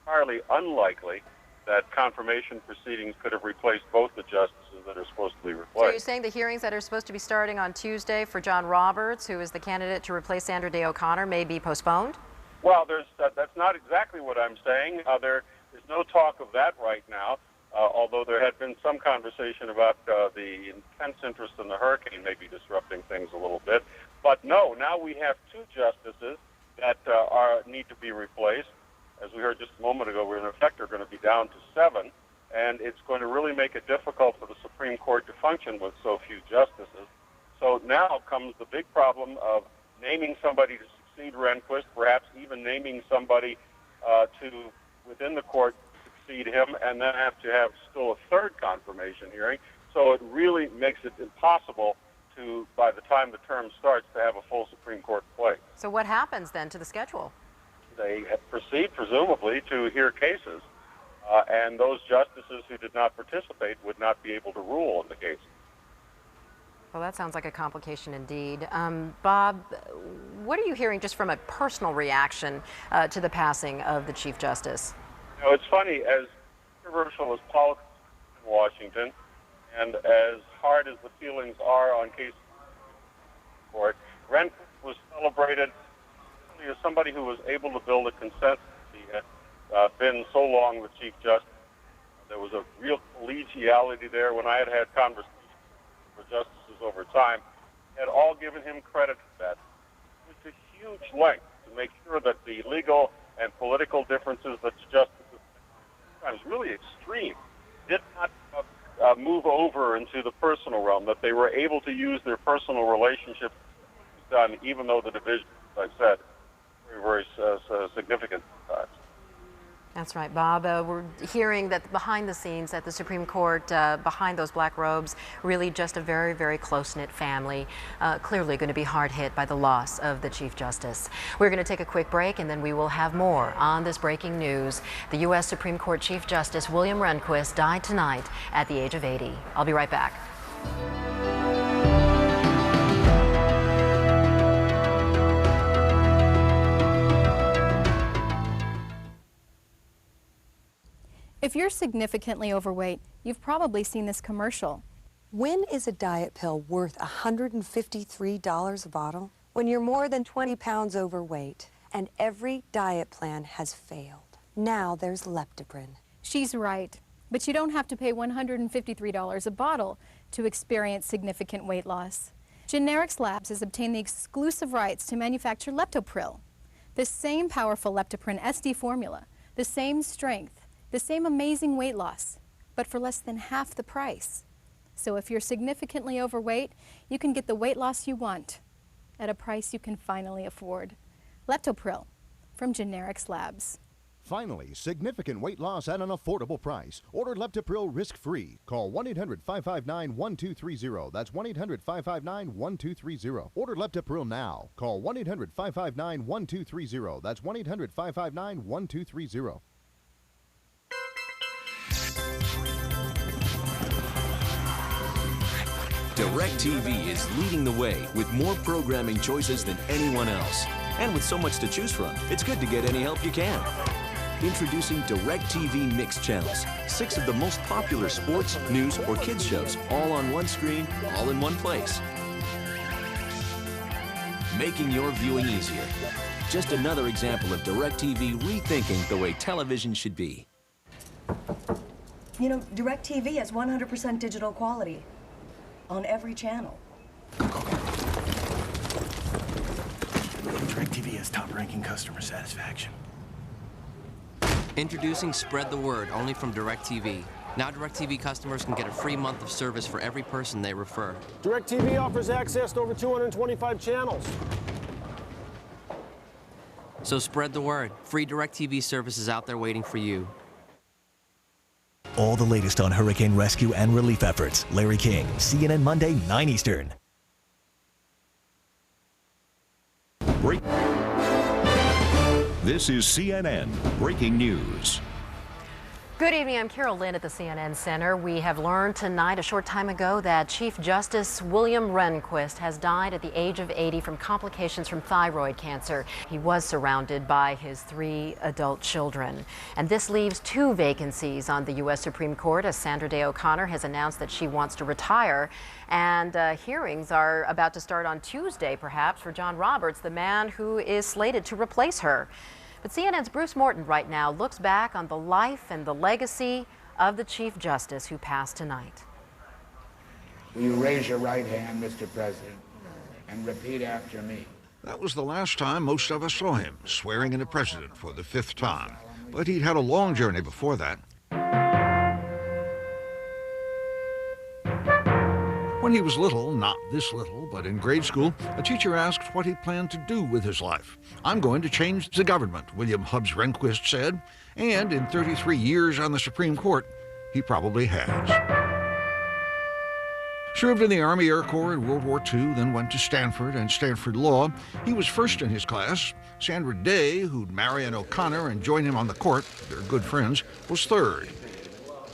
entirely unlikely that confirmation proceedings could have replaced both the justices that are supposed to be replaced. So you're saying the hearings that are supposed to be starting on Tuesday for John Roberts, who is the candidate to replace Sandra Day O'Connor, may be postponed? Well, that's not exactly what I'm saying. There is no talk of that right now, although there had been some conversation about the intense interest in the hurricane maybe disrupting things a little bit. But no, now we have two justices that need to be replaced. As we heard just a moment ago, we're in effect are going to be down to 7, and it's going to really make it difficult for the Supreme Court to function with so few justices. So now comes the big problem of naming somebody to succeed Rehnquist, perhaps even naming somebody within the court to succeed him, and then have to have still a third confirmation hearing. So it really makes it impossible to, by the time the term starts, to have a full Supreme Court play. So what happens then to the schedule? They proceed, presumably, to hear cases, and those justices who did not participate would not be able to rule in the case. Well, that sounds like a complication indeed. Bob, what are you hearing just from a personal reaction to the passing of the Chief Justice? You know, it's funny, as controversial as politics in Washington, and as hard as the feelings are on cases in court, Rehnquist was celebrated as somebody who was able to build a consensus. He had been so long the Chief Justice. There was a real collegiality there. When I had conversations with justices over time, had all given him credit for that. It was a huge length to make sure that the legal and political differences that justices sometimes really extreme did not move over into the personal realm, that they were able to use their personal relationships done, even though the division, as I said, very significant times. That's right, Bob. We're hearing that behind the scenes at the Supreme Court, behind those black robes, really just a very, very close-knit family, clearly going to be hard hit by the loss of the Chief Justice. We're going to take a quick break, and then we will have more on this breaking news. The U.S. Supreme Court Chief Justice William Rehnquist died tonight at the age of 80. I'll be right back. If you're significantly overweight, you've probably seen this commercial. When is a diet pill worth $153 a bottle? When you're more than 20 pounds overweight and every diet plan has failed. Now there's Leptoprin. She's right, but you don't have to pay $153 a bottle to experience significant weight loss. Generics Labs has obtained the exclusive rights to manufacture Leptopril, the same powerful Leptoprin SD formula, the same strength, the same amazing weight loss, but for less than half the price. So if you're significantly overweight, you can get the weight loss you want at a price you can finally afford. Leptopril from Generics Labs. Finally, significant weight loss at an affordable price. Order Leptopril risk-free. Call 1-800-559-1230. That's 1-800-559-1230. Order Leptopril now. Call 1-800-559-1230. That's 1-800-559-1230. DirecTV is leading the way with more programming choices than anyone else. And with so much to choose from, it's good to get any help you can. Introducing DirecTV Mixed Channels. 6 of the most popular sports, news, or kids shows, all on one screen, all in one place. Making your viewing easier. Just another example of DirecTV rethinking the way television should be. You know, DirecTV has 100% digital quality on every channel. DirecTV has top-ranking customer satisfaction. Introducing Spread the Word, only from DirecTV. Now DirecTV customers can get a free month of service for every person they refer. DirecTV offers access to over 225 channels. So spread the word. Free DirecTV services out there waiting for you. All the latest on hurricane rescue and relief efforts. Larry King, CNN Monday, 9 Eastern. This is CNN Breaking News. Good evening, I'm Carol Lynn at the CNN Center. We have learned tonight, a short time ago, that Chief Justice William Rehnquist has died at the age of 80 from complications from thyroid cancer. He was surrounded by his 3 adult children. And this leaves 2 vacancies on the U.S. Supreme Court, as Sandra Day O'Connor has announced that she wants to retire. And hearings are about to start on Tuesday, perhaps, for John Roberts, the man who is slated to replace her. But CNN's Bruce Morton right now looks back on the life and the legacy of the Chief Justice who passed tonight. Will you raise your right hand, Mr. President, and repeat after me? That was the last time most of us saw him, swearing in a president for the 5th time. But he'd had a long journey before that. When he was little, not this little, but in grade school, a teacher asked what he planned to do with his life. "I'm going to change the government," William Hubbs Rehnquist said. And in 33 years on the Supreme Court, he probably has. Served in the Army Air Corps in World War II, then went to Stanford and Stanford Law. He was first in his class. Sandra Day, who'd marry an O'Connor and join him on the court, they're good friends, was third.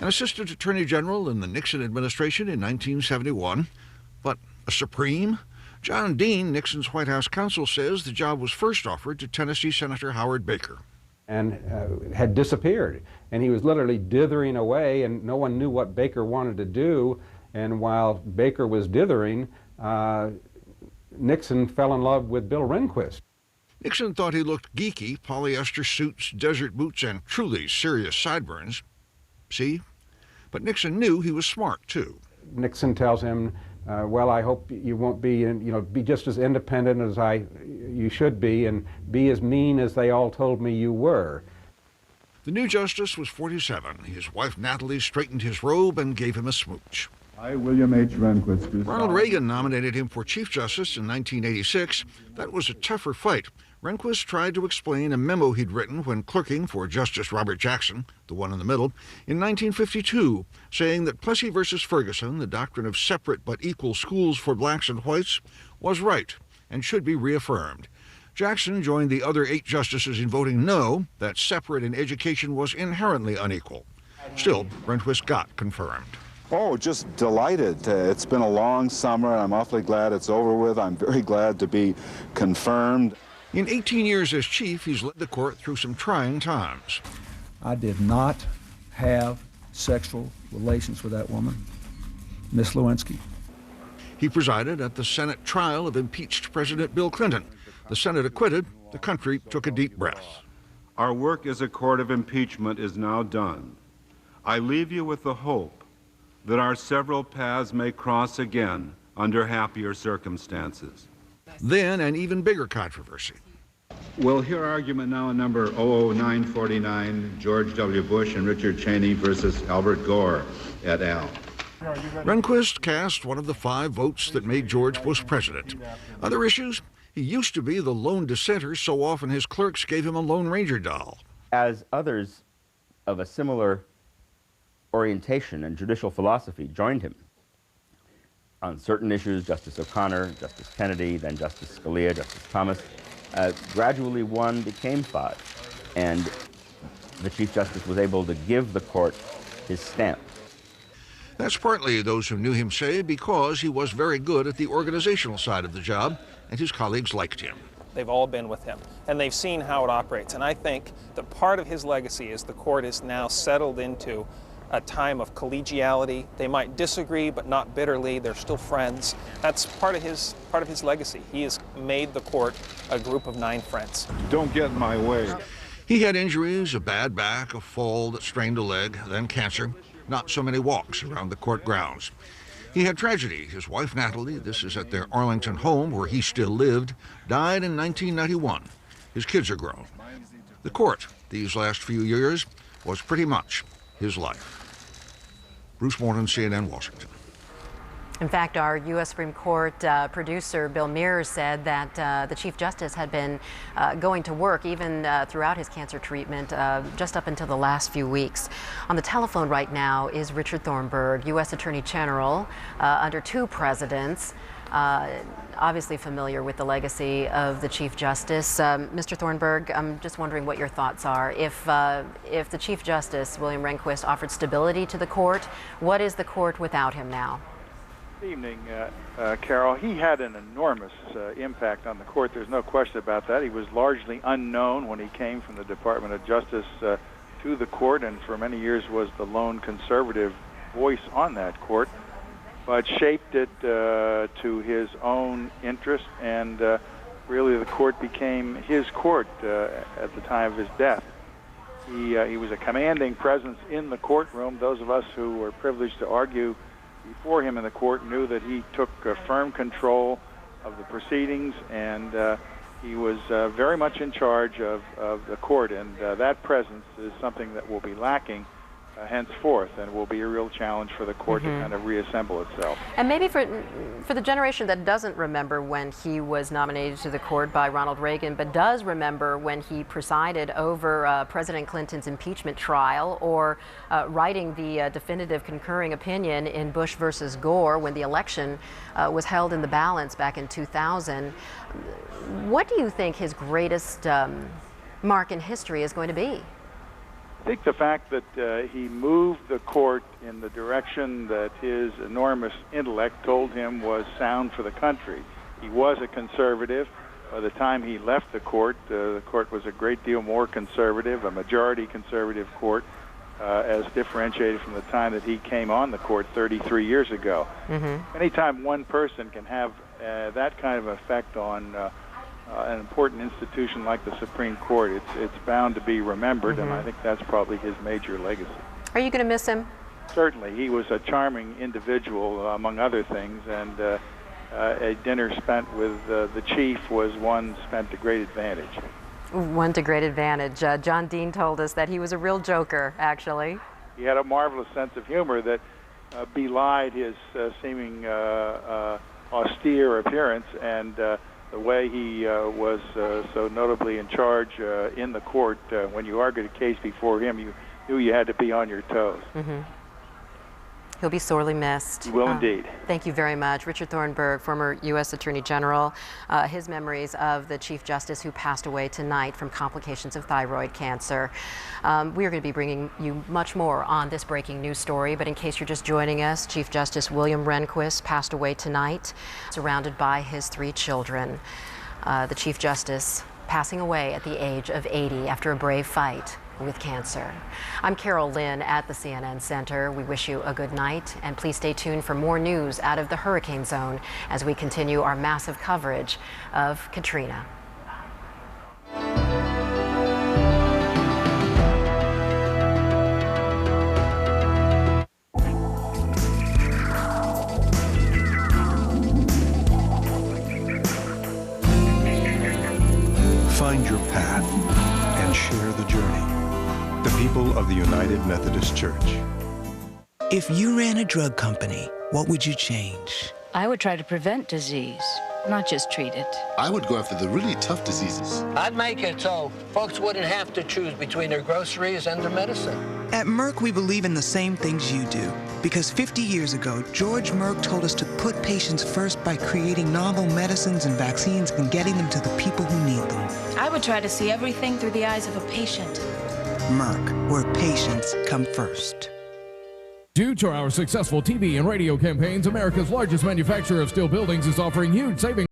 An assistant attorney general in the Nixon administration in 1971. But a Supreme? John Dean, Nixon's White House counsel, says the job was first offered to Tennessee Senator Howard Baker. And had disappeared. And he was literally dithering away, and no one knew what Baker wanted to do. And while Baker was dithering, Nixon fell in love with Bill Rehnquist. Nixon thought he looked geeky, polyester suits, desert boots, and truly serious sideburns. See? But Nixon knew he was smart, too. Nixon tells him, well, I hope you won't be, be just as independent as you should be, and be as mean as they all told me you were. The new justice was 47. His wife, Natalie, straightened his robe and gave him a smooch. I, William H. Rehnquist. Ronald Reagan nominated him for Chief Justice in 1986. That was a tougher fight. Rehnquist tried to explain a memo he'd written when clerking for Justice Robert Jackson, the one in the middle, in 1952, saying that Plessy versus Ferguson, the doctrine of separate but equal schools for blacks and whites, was right and should be reaffirmed. Jackson joined the other 8 justices in voting no, that separate in education was inherently unequal. Still, Rehnquist got confirmed. Oh, just delighted. It's been a long summer. I'm awfully glad it's over with. I'm very glad to be confirmed. In 18 years as chief, he's led the court through some trying times. I did not have sexual relations with that woman, Miss Lewinsky. He presided at the Senate trial of impeached President Bill Clinton. The Senate acquitted. The country took a deep breath. Our work as a court of impeachment is now done. I leave you with the hope that our several paths may cross again under happier circumstances. Then an even bigger controversy. We'll hear argument now on number 00949, George W. Bush and Richard Cheney versus Albert Gore et al. Rehnquist cast one of the 5 votes that made George Bush president. Other issues? He used to be the lone dissenter, so often his clerks gave him a Lone Ranger doll. As others of a similar orientation and judicial philosophy joined him, on certain issues, Justice O'Connor, Justice Kennedy, then Justice Scalia, Justice Thomas, gradually 1 became 5, and the Chief Justice was able to give the court his stamp. That's partly, those who knew him say, because he was very good at the organizational side of the job, and his colleagues liked him. They've all been with him, and they've seen how it operates. And I think that part of his legacy is the court is now settled into a time of collegiality. They might disagree, but not bitterly. They're still friends. That's part of his legacy. He has made the court a group of 9 friends. Don't get in my way. He had injuries, a bad back, a fall that strained a leg, then cancer, not so many walks around the court grounds. He had tragedy. His wife, Natalie, this is at their Arlington home where he still lived, died in 1991. His kids are grown. The court, these last few years, was pretty much his life. Bruce Morton, CNN, Washington. In fact, our U.S. Supreme Court producer Bill Mears said that the Chief Justice had been going to work even throughout his cancer treatment just up until the last few weeks. On the telephone right now is Richard Thornburg, U.S. Attorney General under 2 presidents, obviously familiar with the legacy of the Chief Justice. Mr. Thornburg, I'm just wondering what your thoughts are. If the Chief Justice, William Rehnquist, offered stability to the court, what is the court without him now? Good evening, Carol. He had an enormous impact on the court. There's no question about that. He was largely unknown when he came from the Department of Justice to the court, and for many years was the lone conservative voice on that court, but shaped it to his own interest, and really the court became his court at the time of his death. He was a commanding presence in the courtroom. Those of us who were privileged to argue before him in the court knew that he took firm control of the proceedings, and he was very much in charge of the court, and that presence is something that will be lacking henceforth, and will be a real challenge for the court to kind of reassemble itself. And maybe for the generation that doesn't remember when he was nominated to the court by Ronald Reagan, but does remember when he presided over President Clinton's impeachment trial, or writing the definitive concurring opinion in Bush versus Gore when the election was held in the balance back in 2000. What do you think his greatest mark in history is going to be? I think the fact that he moved the court in the direction that his enormous intellect told him was sound for the country. He was a conservative. By the time he left the court was a great deal more conservative, a majority conservative court, as differentiated from the time that he came on the court 33 years ago. Anytime one person can have that kind of effect on an important institution like the Supreme Court, it's bound to be remembered, and I think that's probably his major legacy. Are you going to miss him? Certainly. He was a charming individual, among other things, and a dinner spent with the chief was one spent to great advantage. One to great advantage. John Dean told us that he was a real joker, actually. He had a marvelous sense of humor that belied his seeming austere appearance, and the way he was so notably in charge in the court. When you argued a case before him, you knew you had to be on your toes. He'll be sorely missed. He will indeed. Thank you very much. Richard Thornburg, former U.S. Attorney General, his memories of the Chief Justice who passed away tonight from complications of thyroid cancer. We are going to be bringing you much more on this breaking news story, but in case you're just joining us, Chief Justice William Rehnquist passed away tonight, surrounded by his 3 children. The Chief Justice passing away at the age of 80 after a brave fight with cancer. I'm Carol Lynn at the CNN Center. We wish you a good night, and please stay tuned for more news out of the hurricane zone as we continue our massive coverage of Katrina. Find your path and share the journey. The people of the United Methodist Church. If you ran a drug company, what would you change? I would try to prevent disease, not just treat it. I would go after the really tough diseases. I'd make it so folks wouldn't have to choose between their groceries and their medicine. At Merck, we believe in the same things you do. Because 50 years ago, George Merck told us to put patients first by creating novel medicines and vaccines and getting them to the people who need them. I would try to see everything through the eyes of a patient. Merck, where patients come first. Due to our successful TV and radio campaigns, America's largest manufacturer of steel buildings is offering huge savings